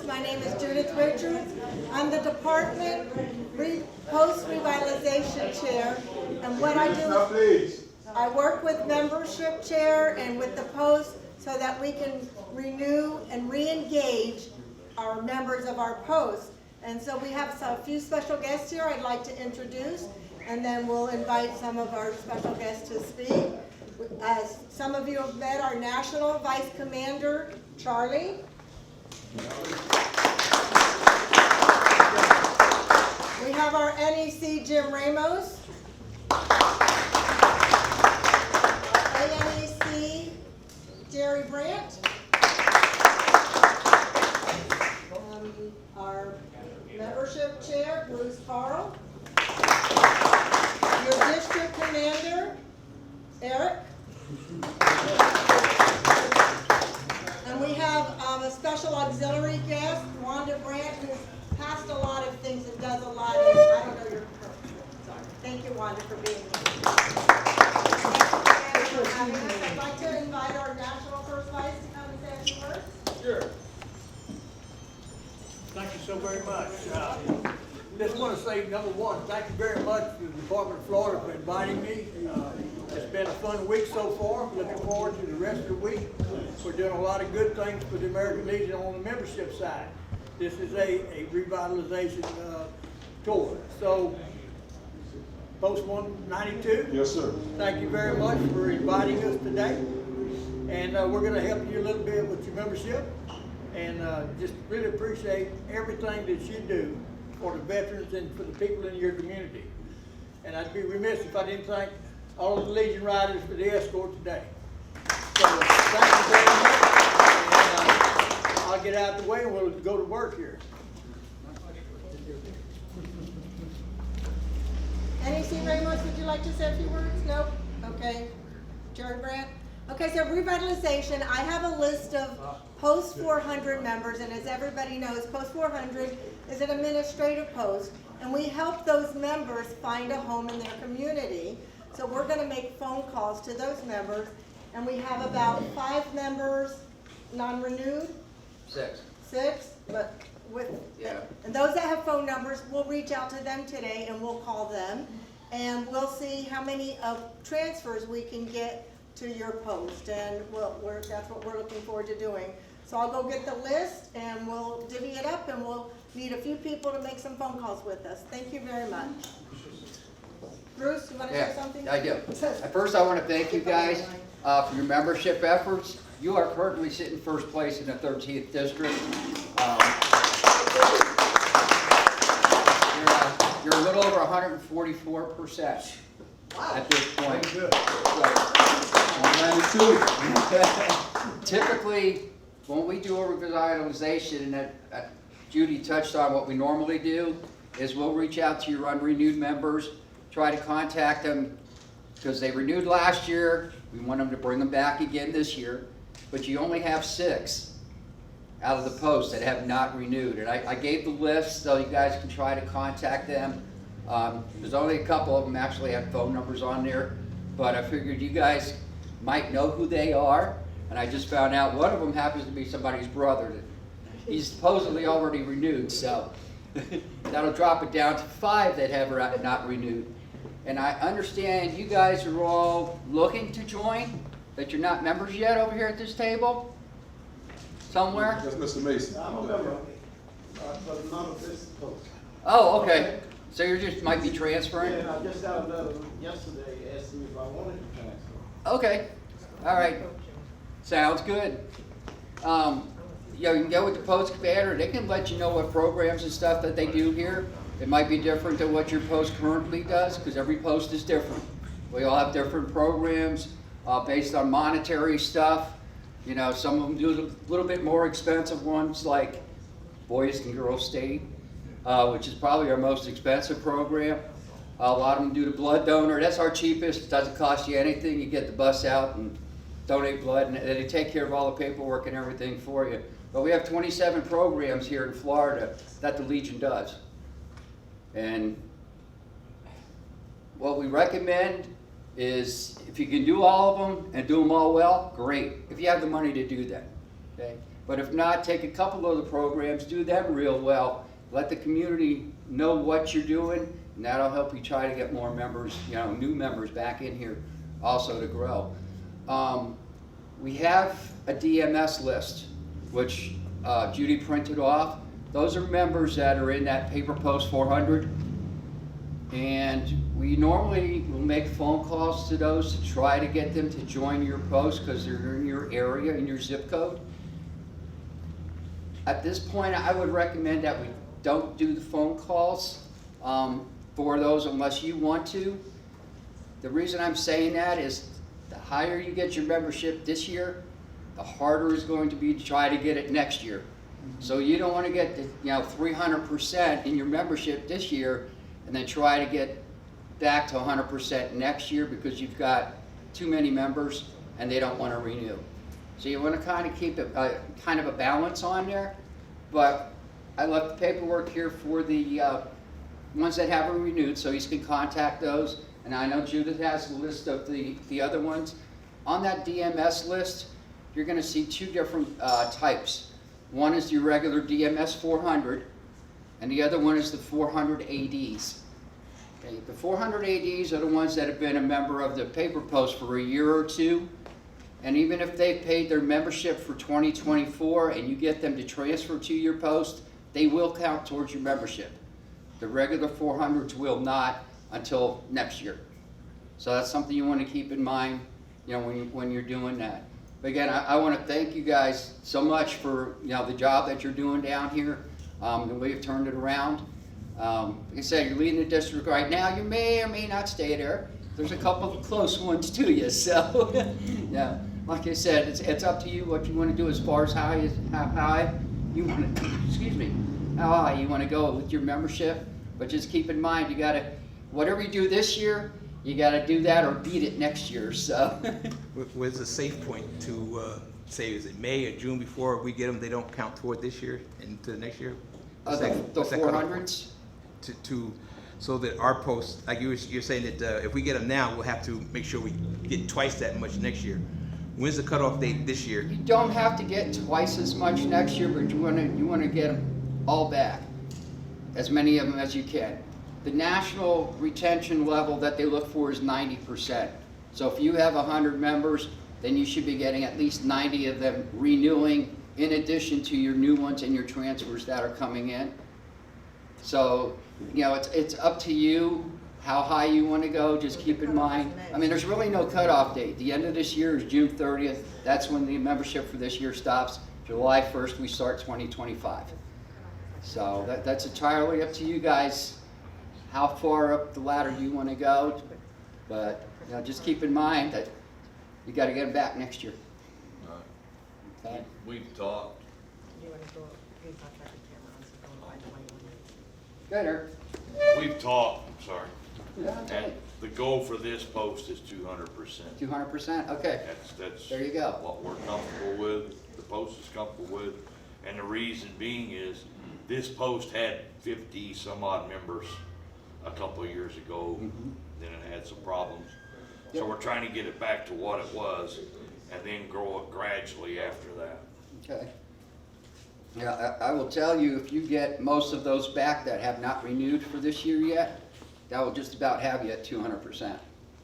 Post. My name is Judith Richards. I'm the Department Post Revitalization Chair. And what I do is I work with membership chair and with the Post so that we can renew and re-engage our members of our Post. And so we have a few special guests here I'd like to introduce, and then we'll invite some of our special guests to speak. As some of you have met our National Vice Commander, Charlie. We have our NEC, Jim Ramos. Our ANEC, Jerry Brandt. Our membership chair, Bruce Carl. Your district commander, Eric. And we have a special auxiliary guest, Wanda Brandt, who's passed a lot of things and does a lot of, I don't know your sorry. Thank you, Wanda, for being here. Thank you for having us. I'd like to invite our National First Vice to come and say a few words. Sure. Thank you so very much. Just want to say, number one, thank you very much to the Department of Florida for inviting me. It's been a fun week so far. Looking forward to the rest of the week. We're doing a lot of good things for the American Legion on the membership side. This is a revitalization tour. So, Post 192. Yes, sir. Thank you very much for inviting us today. And we're going to help you a little bit with your membership. And just really appreciate everything that you do for the veterans and for the people in your community. And I'd be remiss if I didn't thank all of the Legion riders for the escort today. So thank you very much. And I'll get out of the way and we'll go to work here. NEC Ramos, would you like to say a few words? Nope? Okay. Jerry Brandt? Okay, so revitalization, I have a list of Post 400 members, and as everybody knows, Post 400 is an administrative post, and we help those members find a home in their community. So we're going to make phone calls to those members, and we have about 5 members non-renewed. 6. 6, but with, Yeah. and those that have phone numbers, we'll reach out to them today and we'll call them, and we'll see how many of transfers we can get to your post, and that's what we're looking forward to doing. So I'll go get the list and we'll divvy it up, and we'll need a few people to make some phone calls with us. Thank you very much. Bruce, you want to say something? I do. At first, I want to thank you guys for your membership efforts. You are currently sitting first place in the 13th district. You're a little over 144% at this point. Typically, when we do a revitalization, and that Judy touched on, what we normally do is we'll reach out to your unrenewed members, try to contact them because they renewed last year. We want them to bring them back again this year, but you only have 6 out of the posts that have not renewed. And I gave the list so you guys can try to contact them. There's only a couple of them actually have phone numbers on there, but I figured you guys might know who they are, and I just found out one of them happens to be somebody's brother. He's supposedly already renewed, so that'll drop it down to 5 that have not renewed. And I understand you guys are all looking to join, that you're not members yet over here at this table? Somewhere? That's Mr. Mason. I'm a member, but none of this post. Oh, okay. So you just might be transferring? Yeah, I just got another yesterday asking me if I wanted to transfer. Okay. All right. Sounds good. You know, you can go with the post commander. They can let you know what programs and stuff that they do here. It might be different than what your post currently does because every post is different. We all have different programs based on monetary stuff. You know, some of them do a little bit more expensive ones like Boys and Girls State, which is probably our most expensive program. A lot of them do the blood donor. That's our cheapest. It doesn't cost you anything. You get the bus out and donate blood, and they take care of all the paperwork and everything for you. But we have 27 programs here in Florida that the Legion does. And what we recommend is if you can do all of them and do them all well, great. If you have the money to do that, okay? But if not, take a couple of the programs, do them real well, let the community know what you're doing, and that'll help you try to get more members, new members back in here also to grow. We have a DMS list, which Judy printed off. Those are members that are in that paper post 400. And we normally will make phone calls to those to try to get them to join your post because they're in your area, in your zip code. At this point, I would recommend that we don't do the phone calls for those unless you want to. The reason I'm saying that is the higher you get your membership this year, the harder it's going to be to try to get it next year. So you don't want to get 300% in your membership this year and then try to get back to 100% next year because you've got too many members and they don't want to renew. So you want to kind of keep it kind of a balance on there. But I left the paperwork here for the ones that haven't renewed, so you can contact those. And I know Judith has a list of the other ones. On that DMS list, you're going to see two different types. One is your regular DMS 400, and the other one is the 400 ADs. Okay, the 400 ADs are the ones that have been a member of the paper post for a year or two. And even if they've paid their membership for 2024 and you get them to transfer to your post, they will count towards your membership. The regular 400s will not until next year. So that's something you want to keep in mind, when you're doing that. But again, I want to thank you guys so much for the job that you're doing down here, the way you've turned it around. Like I said, you're leading the district right now. You may or may not stay there. There's a couple of close ones to you, so yeah. Like I said, it's up to you what you want to do as far as how high you want to. Excuse me, how high you want to go with your membership. But just keep in mind, you gotta, whatever you do this year, you gotta do that or beat it next year. So. Where's the safe point to say, is it May or June before we get them? They don't count toward this year into the next year. The 400s. So that our post, like you're saying that if we get them now, we'll have to make sure we get twice that much next year. When's the cutoff date this year? You don't have to get twice as much next year, but you want to get them all back, as many of them as you can. The national retention level that they look for is 90%. So if you have 100 members, then you should be getting at least 90 of them renewing, in addition to your new ones and your transfers that are coming in. So, it's up to you how high you want to go. Just keep in mind, there's really no cutoff date. The end of this year is June 30th. That's when the membership for this year stops. July 1st, we start 2025. So that's entirely up to you guys, how far up the ladder you want to go. But just keep in mind that you got to get them back next year. Okay? We've talked. Good, Eric. We've talked, I'm sorry. Yeah, And the goal for this post is 200%. 200%? Okay. That's There you go. what we're comfortable with, the post is comfortable with. And the reason being is this post had 50 some odd members a couple of years ago. Then it had some problems. So we're trying to get it back to what it was and then grow it gradually after that. Okay. Yeah, I will tell you, if you get most of those back that have not renewed for this year yet, that will just about have you at 200%,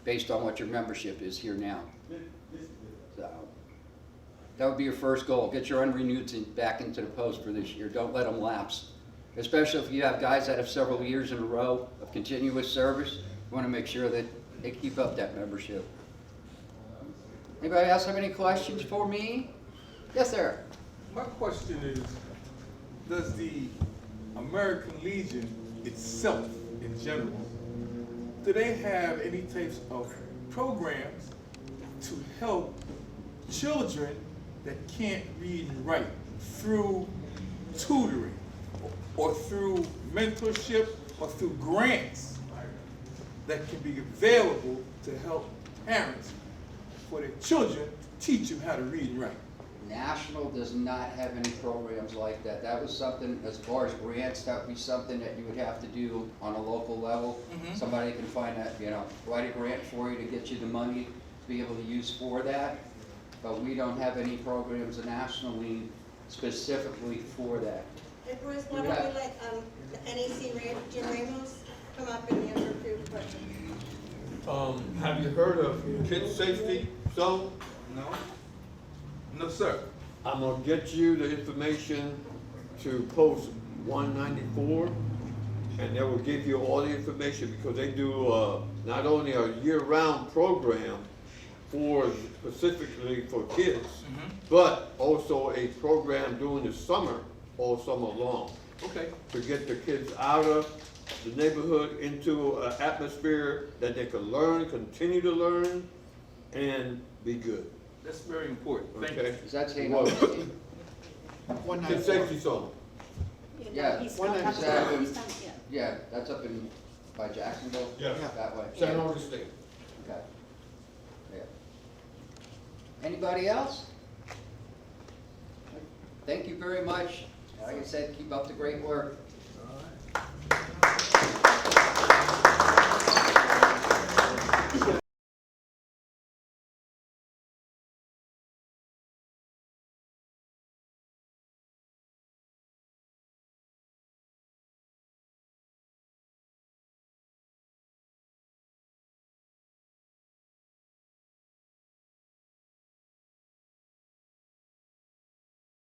based on what your membership is here now. So that would be your first goal. Get your unrenewed back into the post for this year. Don't let them lapse. Especially if you have guys that have several years in a row of continuous service, you want to make sure that they keep up that membership. Anybody else have any questions for me? Yes, sir. My question is, does the American Legion itself, in general, do they have any types of programs to help children that can't read and write through tutoring or through mentorship or through grants that can be available to help parents for their children to teach them how to read and write? National does not have any programs like that. That was something, as far as grants, that would be something that you would have to do on a local level. Somebody can find that, write a grant for you to get you the money to be able to use for that. But we don't have any programs nationally specifically for that. And Bruce, why don't we let, the NEC Jim Ramos come up and answer a few questions? Have you heard of Kid Safety Zone? No? No, sir. I'm gonna get you the information to post 194, and they will give you all the information, because they do, not only a year-round program for, specifically for kids, but also a program during the summer, all summer long, Okay. to get the kids out of the neighborhood into an atmosphere that they can learn, continue to learn, and be good. That's very important. Thank you. Okay? Is that saying? You're welcome. Steve? Kid Safety Zone. Yeah, He's one done- is that- he's done- yeah. Yeah, that's up in, by Jacksonville? Yeah. That way? San Jose State. Okay. Yeah. Anybody else? Thank you very much. Like I said, keep up the great work.